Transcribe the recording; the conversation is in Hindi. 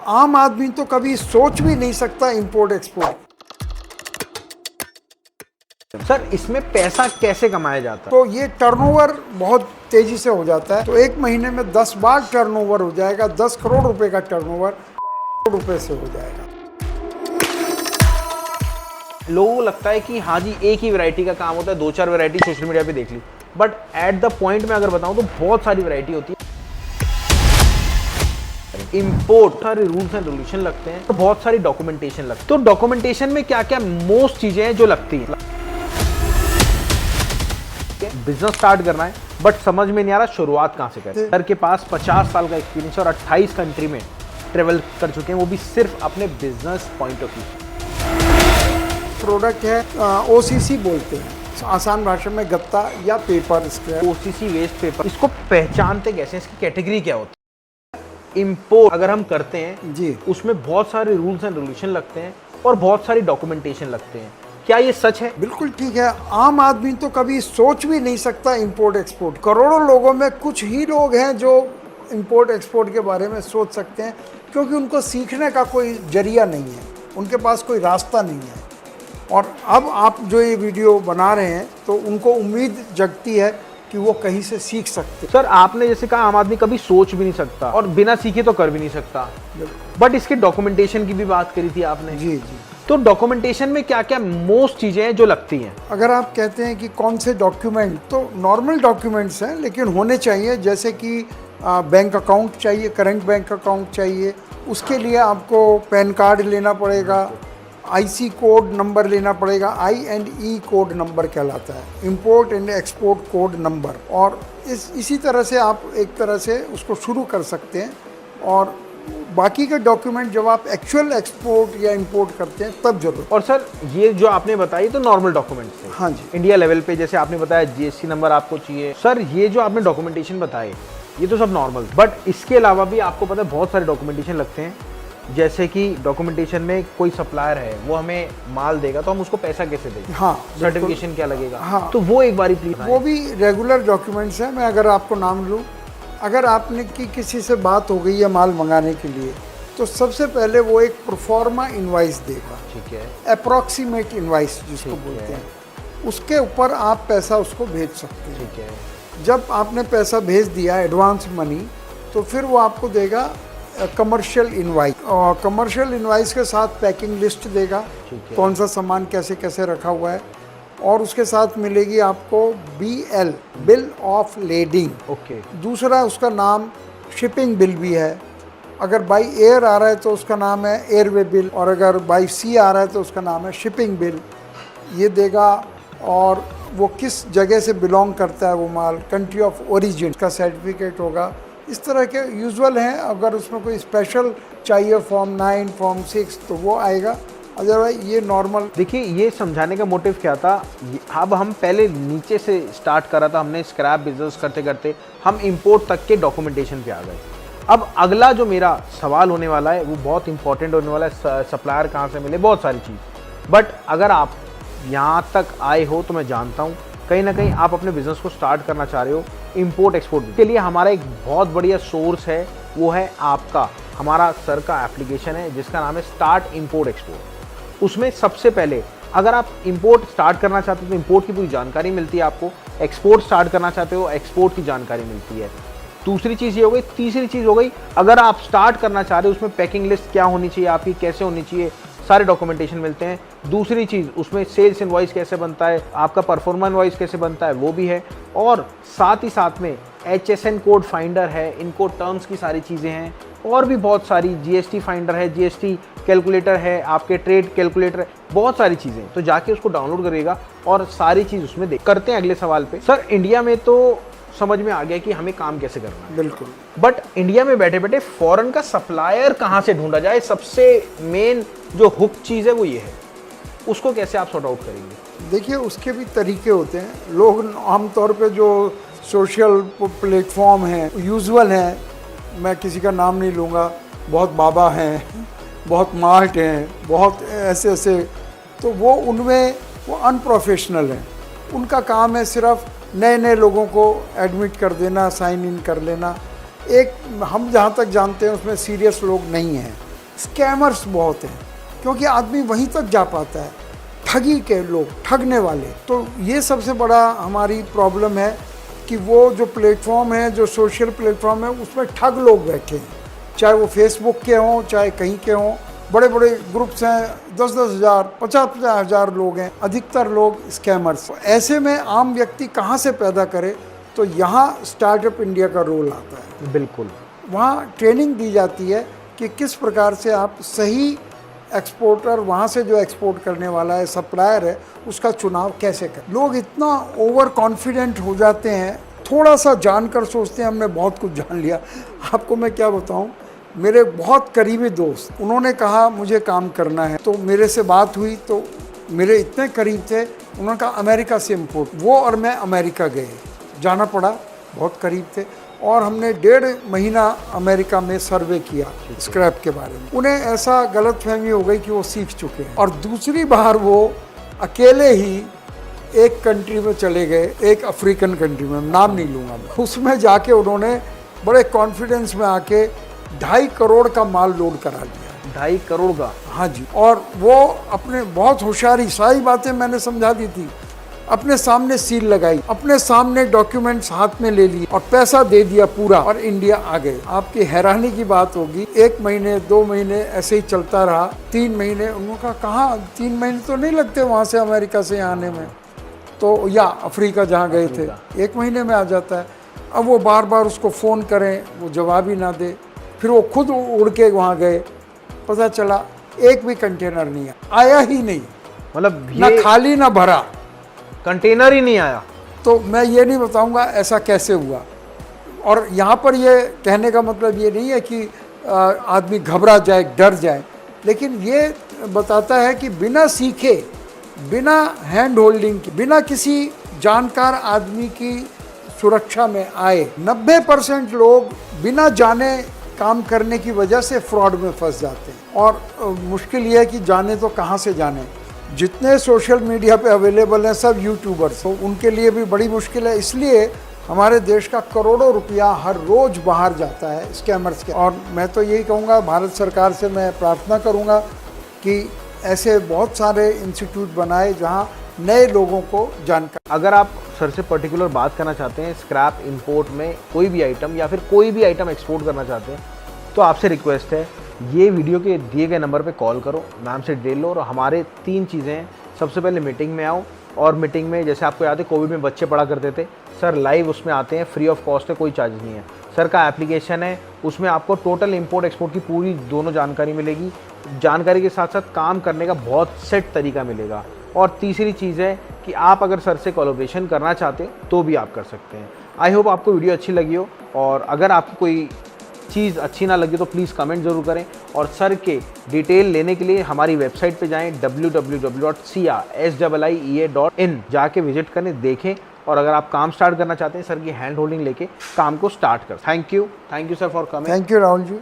आम आदमी तो कभी सोच भी नहीं सकता इंपोर्ट एक्सपोर्ट। सर इसमें पैसा कैसे कमाया जाता है? तो ये टर्नओवर बहुत तेजी से हो जाता है। तो एक महीने में 10 बार टर्नओवर हो जाएगा। 10 करोड़ रुपए का टर्नओवर करोड़ रुपए से हो जाएगा। लोगों को लगता है कि हाँ जी एक ही वैरायटी का काम होता है, 2-4 वैरायटी सोशल मीडिया पे देख ली, बट एट द पॉइंट में अगर बताऊं तो बहुत सारी वैरायटी होती है। इंपोर्ट सारे रूल्स एंड रेगुलेशन लगते हैं, तो बहुत सारी डॉक्यूमेंटेशन लगती है। तो डॉक्यूमेंटेशन में क्या क्या मोस्ट चीजें हैं जो लगती हैं? बिजनेस स्टार्ट करना है बट समझ में नहीं आ रहा शुरुआत कहां से करें। सर के पास 50 साल का एक्सपीरियंस और 28 कंट्री में ट्रेवल कर चुके हैं, वो भी सिर्फ अपने business point of view. Product है ओसीसी बोलते हैं, आसान भाषा में गत्ता या paper scrap. OCC waste paper, इसको पहचानते कैसे, इसकी कैटेगरी क्या होती है? इंपोर्ट अगर हम करते हैं जी, उसमें बहुत सारे रूल्स एंड रेगुलेशन लगते हैं और बहुत सारी डॉक्यूमेंटेशन लगते हैं। क्या ये सच है? बिल्कुल ठीक है। आम आदमी तो कभी सोच भी नहीं सकता इंपोर्ट एक्सपोर्ट। करोड़ों लोगों में कुछ ही लोग हैं जो इंपोर्ट एक्सपोर्ट के बारे में सोच सकते हैं, क्योंकि उनको सीखने का कोई जरिया नहीं है, उनके पास कोई रास्ता नहीं है। और अब आप जो ये वीडियो बना रहे हैं तो उनको उम्मीद जगती है कि वो कहीं से सीख सकते। सर आपने जैसे कहा आम आदमी कभी सोच भी नहीं सकता और बिना सीखे तो कर भी नहीं सकता, बट इसके डॉक्यूमेंटेशन की भी बात करी थी आपने। जी जी। तो डॉक्यूमेंटेशन में क्या क्या मोस्ट चीजें हैं जो लगती हैं? अगर आप कहते हैं कि कौन से डॉक्यूमेंट, तो नॉर्मल डॉक्यूमेंट्स हैं लेकिन होने चाहिए, जैसे कि बैंक अकाउंट चाहिए, करंट बैंक अकाउंट चाहिए। उसके लिए आपको पैन कार्ड लेना पड़ेगा, आईसी कोड नंबर लेना पड़ेगा। I&E कोड नंबर कहलाता है, import and export code number. और इसी तरह से आप एक तरह से उसको शुरू कर सकते हैं। और बाकी के डॉक्यूमेंट जब आप एक्चुअल एक्सपोर्ट या इंपोर्ट करते हैं तब जरूर। और सर ये जो आपने बताई तो नॉर्मल डॉक्यूमेंट्स थे। हाँ जी। इंडिया लेवल पे जैसे आपने बताया जीएसटी नंबर आपको चाहिए। सर ये जो आपने डॉक्यूमेंटेशन बताए ये तो सब नॉर्मल, बट इसके अलावा भी आपको पता है बहुत सारे डॉक्यूमेंटेशन लगते हैं। जैसे कि डॉक्यूमेंटेशन में कोई सप्लायर है वो हमें माल देगा तो हम उसको पैसा कैसे देंगे? हाँ, सर्टिफिकेशन क्या लगेगा? हाँ, तो वो एक बारी प्लीज। वो भी रेगुलर डॉक्यूमेंट्स हैं। मैं अगर आपको नाम लूँ, अगर आपने की किसी से बात हो गई है माल मंगाने के लिए, तो सबसे पहले वो एक प्रोफॉर्मा इनवाइस देगा। ठीक है। अप्रॉक्सीमेट इनवाइस जिसको बोलते हैं, उसके ऊपर आप पैसा उसको भेज सकते हैं। ठीक है। जब आपने पैसा भेज दिया एडवांस मनी, तो फिर वो आपको देगा कमर्शियल इनवाइस, और कमर्शियल इनवाइस के साथ पैकिंग लिस्ट देगा, कौन सा सामान कैसे कैसे रखा हुआ है। और उसके साथ मिलेगी आपको BL, bill of lading. Okay. दूसरा उसका नाम शिपिंग बिल भी है। अगर बाई एयर आ रहा है तो उसका नाम है एयरवे बिल, और अगर बाई सी आ रहा है तो उसका नाम है शिपिंग बिल। ये देगा, और वो किस जगह से बिलोंग करता है वो माल, कंट्री ऑफ ओरिजिन का सर्टिफिकेट होगा। इस तरह के यूजुअल हैं। अगर उसमें कोई स्पेशल चाहिए फॉर्म 9, फॉर्म 6 तो वो आएगा, अदरवाइज ये नॉर्मल। देखिए ये समझाने का मोटिव क्या था, अब हम पहले नीचे से स्टार्ट करा था, हमने स्क्रैप बिजनेस करते करते हम इंपोर्ट तक के डॉक्यूमेंटेशन पे आ गए। अब अगला जो मेरा सवाल होने वाला है वो बहुत इंपॉर्टेंट होने वाला है, सप्लायर कहाँ से मिले, बहुत सारी चीज़। बट अगर आप यहाँ तक आए हो तो मैं जानता हूँ कहीं ना कहीं आप अपने बिजनेस को स्टार्ट करना चाह रहे हो इंपोर्ट एक्सपोर्ट के लिए। हमारा एक बहुत बढ़िया सोर्स है, वो है आपका, हमारा सर का एप्लीकेशन है जिसका नाम है स्टार्ट इंपोर्ट एक्सपोर्ट। उसमें सबसे पहले अगर आप इंपोर्ट स्टार्ट करना चाहते हो तो इंपोर्ट की पूरी जानकारी मिलती है आपको, एक्सपोर्ट स्टार्ट करना चाहते हो एक्सपोर्ट की जानकारी मिलती है। दूसरी चीज़ ये हो गई। तीसरी चीज़ हो गई, अगर आप स्टार्ट करना चाह रहे हो उसमें पैकिंग लिस्ट क्या होनी चाहिए आपकी, कैसे होनी चाहिए, सारे डॉक्यूमेंटेशन मिलते हैं। दूसरी चीज़ उसमें सेल्स इनवॉइस कैसे बनता है, आपका परफॉर्मा इनवॉइस कैसे बनता है, वो भी है। और साथ ही साथ में HSN कोड फाइंडर है, इनको टर्म्स की सारी चीज़ें हैं, और भी बहुत सारी, GST फाइंडर है, GST कैलकुलेटर है, आपके ट्रेड कैलकुलेटर है, बहुत सारी चीज़ें। तो जाके उसको डाउनलोड करिएगा और सारी चीज़ उसमें देख। करते हैं अगले सवाल पे। सर इंडिया में तो समझ में आ गया कि हमें काम कैसे करना है, बिल्कुल, बट इंडिया में बैठे बैठे फॉरेन का सप्लायर कहाँ से ढूंढा जाए, सबसे मेन जो हुक चीज़ है वो ये है, उसको कैसे आप सॉर्ट आउट करेंगे? देखिए उसके भी तरीके होते हैं। लोग आमतौर पे जो सोशल प्लेटफॉर्म हैं यूजुअल हैं, मैं किसी का नाम नहीं लूँगा, बहुत बाबा हैं, बहुत मार्ट हैं, बहुत ऐसे ऐसे, तो वो उनमें वो अनप्रोफेशनल हैं। उनका काम है सिर्फ नए नए लोगों को एडमिट कर देना, साइन इन कर लेना। एक हम जहाँ तक जानते हैं उसमें सीरियस लोग नहीं हैं। स्कैमर्स बहुत हैं, क्योंकि आदमी वहीं तक जा पाता है, ठगी के लोग, ठगने वाले। तो ये सबसे बड़ा हमारी प्रॉब्लम है कि वो जो प्लेटफॉर्म है, जो सोशल प्लेटफॉर्म है, उसमें ठग लोग बैठे हैं, चाहे वो फेसबुक के हों, चाहे कहीं के हों। बड़े बड़े ग्रुप्स हैं, 10-10 हज़ार, 50-50 हज़ार लोग हैं, अधिकतर लोग स्कैमर्स। ऐसे में आम व्यक्ति कहाँ से पैदा करे? तो यहाँ स्टार्टअप इंडिया का रोल आता है। बिल्कुल, वहाँ ट्रेनिंग दी जाती है कि किस प्रकार से आप सही एक्सपोर्टर, वहाँ से जो एक्सपोर्ट करने वाला है, सप्लायर है, उसका चुनाव कैसे करें। लोग इतना ओवर कॉन्फिडेंट हो जाते हैं, थोड़ा सा जानकर सोचते हैं हमने बहुत कुछ जान लिया। आपको मैं क्या बताऊँ, मेरे बहुत करीबी दोस्त, उन्होंने कहा मुझे काम करना है, तो मेरे से बात हुई, तो मेरे इतने करीब थे, उन्होंने कहा अमेरिका से इम्पोर्ट। वो और मैं अमेरिका गए, जाना पड़ा, बहुत करीब थे, और हमने 1.5 महीना अमेरिका में सर्वे किया स्क्रैप के बारे में। उन्हें ऐसा गलतफहमी हो गई कि वो सीख चुके हैं। और दूसरी बार वो अकेले ही एक कंट्री में चले गए, एक अफ्रीकन कंट्री में, नाम नहीं लूँगा मैं, उसमें जाके उन्होंने बड़े कॉन्फिडेंस में आके 2.5 करोड़ का माल लोड करा लिया। 2.5 करोड़ का? हाँ जी। और वो अपने बहुत होशियारी, सारी बातें मैंने समझा दी थी, अपने सामने सील लगाई, अपने सामने डॉक्यूमेंट्स हाथ में ले लिए और पैसा दे दिया पूरा, और इंडिया आ गए। आपकी हैरानी की बात होगी, 1 महीने 2 महीने ऐसे ही चलता रहा, 3 महीने। उन्होंने कहा कहाँ 3 महीने तो नहीं लगते वहाँ से अमेरिका से आने में, तो या अफ्रीका जहाँ गए थे 1 महीने में आ जाता है। अब वो बार बार उसको फ़ोन करें, वो जवाब ही ना दे। फिर वो खुद उड़ के वहाँ गए, पता चला एक भी कंटेनर नहीं आया ही नहीं, मतलब ना खाली ना भरा, कंटेनर ही नहीं आया। तो मैं ये नहीं बताऊंगा ऐसा कैसे हुआ। और यहाँ पर ये कहने का मतलब ये नहीं है कि आदमी घबरा जाए, डर जाए, लेकिन ये बताता है कि बिना सीखे, बिना हैंड होल्डिंग के, बिना किसी जानकार आदमी की सुरक्षा में आए, 90% लोग बिना जाने काम करने की वजह से फ्रॉड में फंस जाते हैं। और मुश्किल ये है कि जाने तो कहाँ से जाने। जितने सोशल मीडिया पे अवेलेबल हैं सब यूट्यूबर्स, तो उनके लिए भी बड़ी मुश्किल है। इसलिए हमारे देश का करोड़ों रुपया हर रोज़ बाहर जाता है स्कैमर्स के। और मैं तो यही कहूँगा, भारत सरकार से मैं प्रार्थना करूँगा कि ऐसे बहुत सारे इंस्टीट्यूट बनाए जहाँ नए लोगों को जानकारी। अगर आप सर से पर्टिकुलर बात करना चाहते हैं स्क्रैप इंपोर्ट में कोई भी आइटम, या फिर कोई भी आइटम एक्सपोर्ट करना चाहते हैं, तो आपसे रिक्वेस्ट है, ये वीडियो के दिए गए नंबर पे कॉल करो, मैम से डिटेल लो। और हमारे 3 चीज़ें हैं। सबसे पहले मीटिंग में आओ, और मीटिंग में जैसे आपको याद है कोविड में बच्चे पढ़ा करते थे, सर लाइव उसमें आते हैं, फ्री ऑफ कॉस्ट है, कोई चार्ज नहीं है। सर का एप्लीकेशन है, उसमें आपको टोटल इंपोर्ट एक्सपोर्ट की पूरी दोनों जानकारी मिलेगी। जानकारी के साथ साथ काम करने का बहुत सेट तरीका मिलेगा। और तीसरी चीज़ है कि आप अगर सर से कोलैबोरेशन करना चाहते हैं तो भी आप कर सकते हैं। आई होप आपको वीडियो अच्छी लगी हो, और अगर आपको कोई चीज़ अच्छी ना लगी तो प्लीज़ कमेंट ज़रूर करें। और सर के डिटेल लेने के लिए हमारी वेबसाइट पे जाएं, www.siain जाके विजिट करें, देखें। और अगर आप काम स्टार्ट करना चाहते हैं, सर की हैंड होल्डिंग लेके काम को स्टार्ट कर। Thank you sir for coming. Thank you Rahul ji.